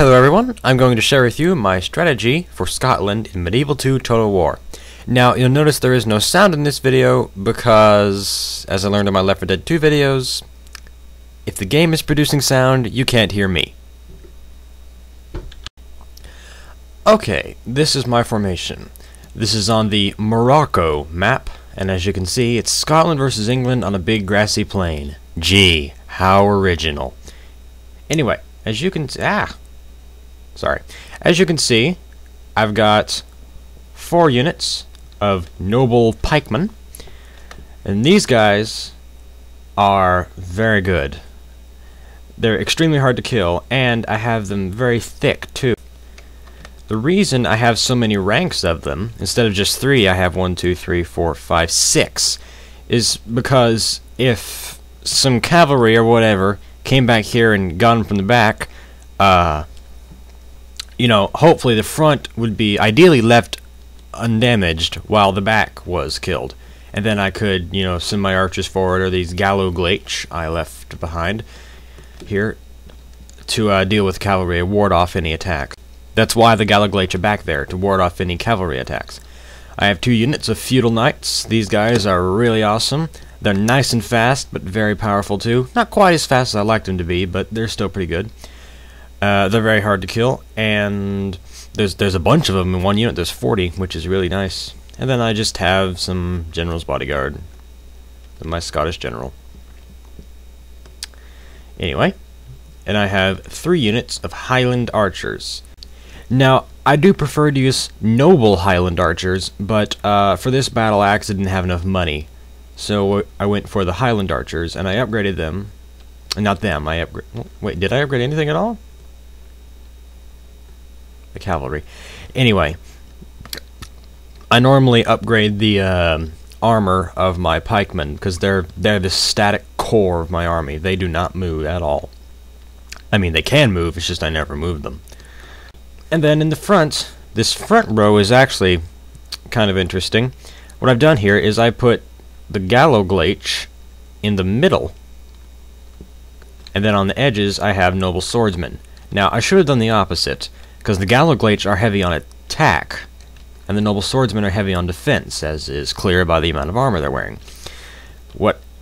Hello everyone, I'm going to share with you my strategy for Scotland in Medieval 2 Total War. Now, you'll notice there is no sound in this video because, as I learned in my Left 4 Dead 2 videos, if the game is producing sound, you can't hear me. Okay, this is my formation. This is on the Morocco map, and as you can see, it's Scotland versus England on a big grassy plain. Gee, how original. Anyway, as you can As you can see, I've got 4 units of noble pikemen, and these guys are very good. They're extremely hard to kill, and I have them very thick too. The reason I have so many ranks of them, instead of just 3, I have 1, 2, 3, 4, 5, 6, is because if some cavalry or whatever came back here and got them from the back, you know, hopefully the front would be ideally left undamaged while the back was killed. And then I could, you know, send my archers forward, or these Galloglaich I left behind here, to deal with cavalry and ward off any attacks. That's why the Galloglaich are back there, to ward off any cavalry attacks. I have 2 units of feudal knights. These guys are really awesome. They're nice and fast, but very powerful too. Not quite as fast as I'd like them to be, but they're still pretty good. They're very hard to kill, and there's a bunch of them in one unit. There's 40, which is really nice. And then I just have some General's Bodyguard, and my Scottish General. Anyway, and I have 3 units of Highland Archers. Now, I do prefer to use noble Highland Archers, but for this battle axe I didn't have enough money. So I went for the Highland Archers, and I upgraded them. Not them, wait, did I upgrade anything at all? The cavalry. Anyway, I normally upgrade the armor of my pikemen, because they're the static core of my army. They do not move at all. I mean, they can move, it's just I never move them. And then in the front, this front row is actually kind of interesting. What I've done here is I put the Galloglaich in the middle, and then on the edges I have noble swordsmen. Now, I should have done the opposite, because the Galloglaich are heavy on attack, and the noble swordsmen are heavy on defense, as is clear by the amount of armor they're wearing.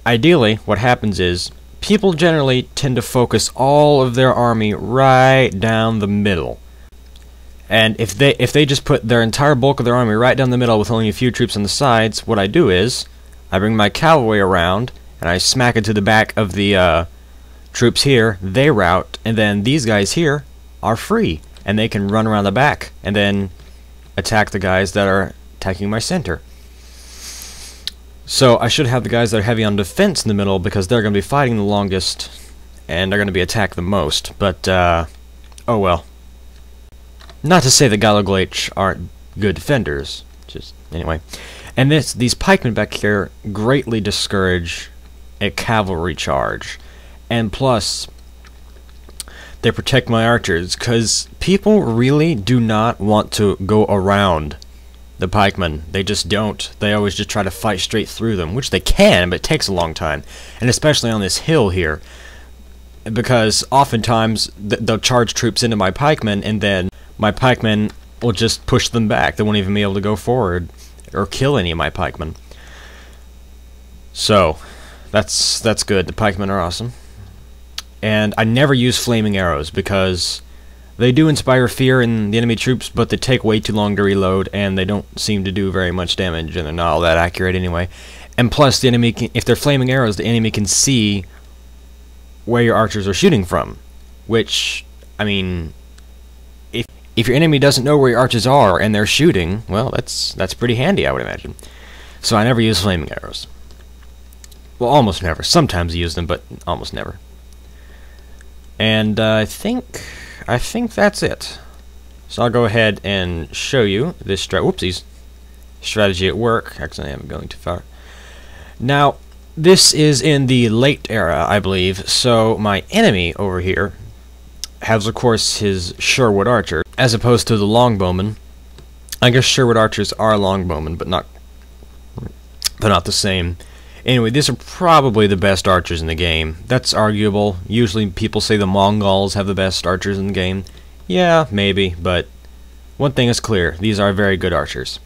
Ideally, what happens is, people generally tend to focus all of their army right down the middle. And if they just put their entire bulk of their army right down the middle with only a few troops on the sides, what I do is, I bring my cavalry around, and I smack it to the back of the troops here, they rout, and then these guys here are free, and they can run around the back, and then attack the guys that are attacking my center. So I should have the guys that are heavy on defense in the middle, because they're going to be fighting the longest, and they're going to be attacked the most, but, oh well. Not to say the Galloglaich aren't good defenders, just, anyway. And these pikemen back here greatly discourage a cavalry charge. And plus, they protect my archers, because people really do not want to go around the pikemen. They just don't. They always just try to fight straight through them, which they can, but it takes a long time. And especially on this hill here, because oftentimes they'll charge troops into my pikemen, and then my pikemen will just push them back. They won't even be able to go forward or kill any of my pikemen. So, that's good. The pikemen are awesome. And I never use flaming arrows, because they do inspire fear in the enemy troops, but they take way too long to reload, and they don't seem to do very much damage, and they're not all that accurate anyway. And plus, the enemy if they're flaming arrows, the enemy can see where your archers are shooting from. Which, I mean, if your enemy doesn't know where your archers are and they're shooting, well, that's pretty handy, I would imagine. So I never use flaming arrows. Well, almost never. Sometimes I use them, but almost never. And I think that's it. So I'll go ahead and show you this strategy at work. Actually, I'm going too far. Now, this is in the late era, I believe. So my enemy over here has, of course, his Sherwood Archer, as opposed to the Longbowmen. I guess Sherwood Archers are Longbowmen, but they're not the same. Anyway, these are probably the best archers in the game. That's arguable. Usually people say the Mongols have the best archers in the game. Yeah, maybe, but one thing is clear. These are very good archers.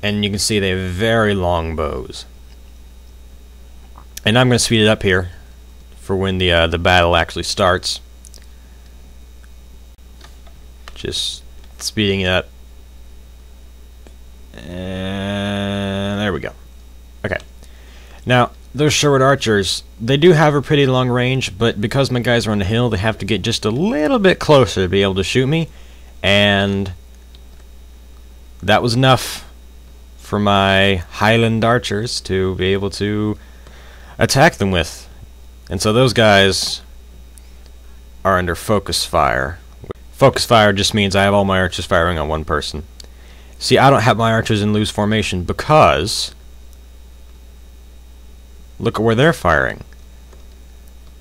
And you can see they have very long bows. And I'm going to speed it up here for when the battle actually starts. Just speeding it up. And there we go. Okay. Now, those Sherwood archers, they do have a pretty long range, but because my guys are on the hill, they have to get just a little bit closer to be able to shoot me. And that was enough for my Highland archers to be able to attack them with. And so those guys are under focus fire. Focus fire just means I have all my archers firing on one person. See, I don't have my archers in loose formation because look at where they're firing.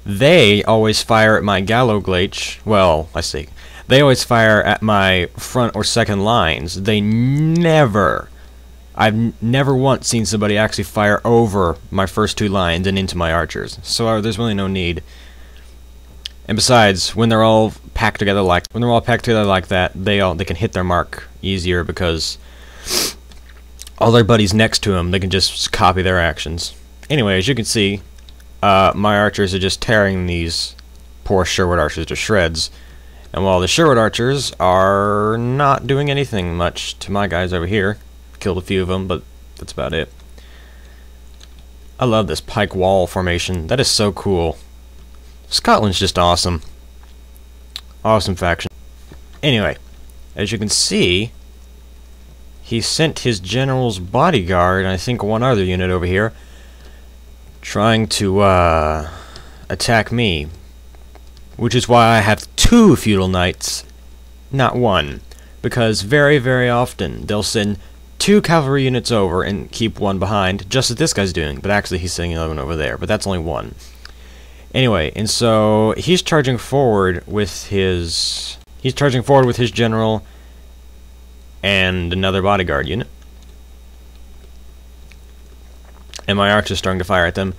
They always fire at my Galloglaich. Well, I see. They always fire at my front or second lines. I've never once seen somebody actually fire over my first two lines and into my archers. So there's really no need. And besides, when they're all packed together like that, they can hit their mark easier because all their buddies next to them, they can just copy their actions. Anyway, as you can see, my archers are just tearing these poor Sherwood archers to shreds. And while the Sherwood archers are not doing anything much to my guys over here, killed a few of them, but that's about it. I love this pike wall formation. That is so cool. Scotland's just awesome. Awesome faction. Anyway, as you can see, he sent his general's bodyguard, and I think one other unit over here, trying to attack me. Which is why I have 2 feudal knights, not 1. Because very, very often they'll send 2 cavalry units over and keep 1 behind, just as this guy's doing. But actually he's sending another one over there, but that's only 1. Anyway, and so he's charging forward with his general and another bodyguard unit. And my archer's starting to fire at them.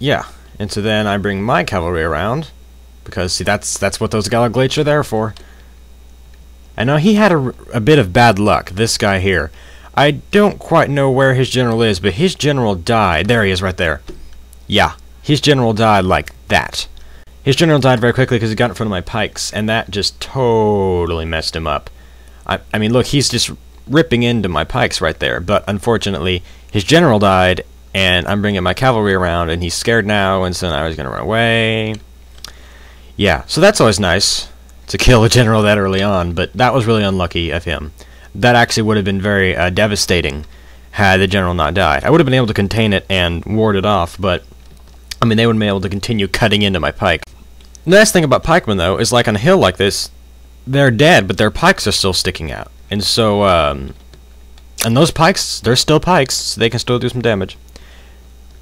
Yeah, and so then I bring my cavalry around, because see, that's what those Galloglaich are there for. And now he had a bit of bad luck, this guy here. I don't quite know where his general is, but his general died. There he is, right there. Yeah, his general died like that. His general died very quickly because he got in front of my pikes, and that just totally messed him up. I mean, look, he's just ripping into my pikes right there, but unfortunately, his general died, and I'm bringing my cavalry around, and he's scared now, and so now he's going to run away. Yeah, so that's always nice, to kill a general that early on, but that was really unlucky of him. That actually would have been very devastating had the general not died. I would have been able to contain it and ward it off, but, I mean, they would have been able to continue cutting into my pike. The nice thing about pikemen, though, is like on a hill like this, they're dead, but their pikes are still sticking out. And so, and those pikes, they're still pikes, so they can still do some damage.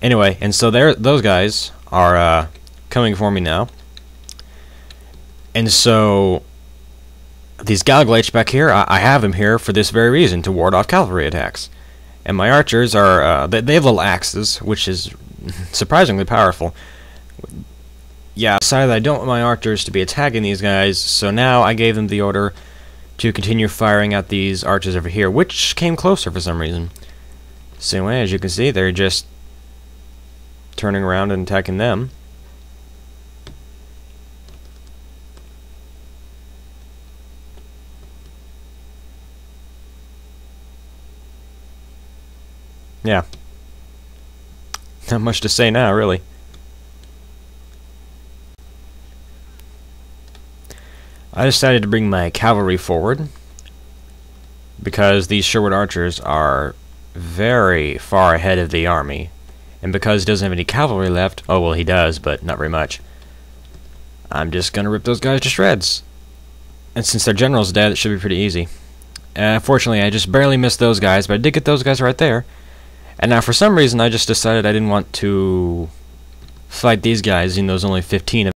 Anyway, and so those guys are coming for me now. And so these Galloglaich back here, I have them here for this very reason, to ward off cavalry attacks. And my archers are, they have little axes, which is surprisingly powerful. Yeah, I decided I don't want my archers to be attacking these guys, so now I gave them the order to continue firing at these archers over here, which came closer for some reason. So anyway, as you can see, they're just turning around and attacking them. Yeah. Not much to say now, really. I decided to bring my cavalry forward because these Sherwood archers are very far ahead of the army, and because he doesn't have any cavalry left, oh well, he does, but not very much, I'm just gonna rip those guys to shreds. And since their general's dead, it should be pretty easy. Fortunately, I just barely missed those guys, but I did get those guys right there. And now for some reason I just decided I didn't want to fight these guys, even though there's only 15 of them.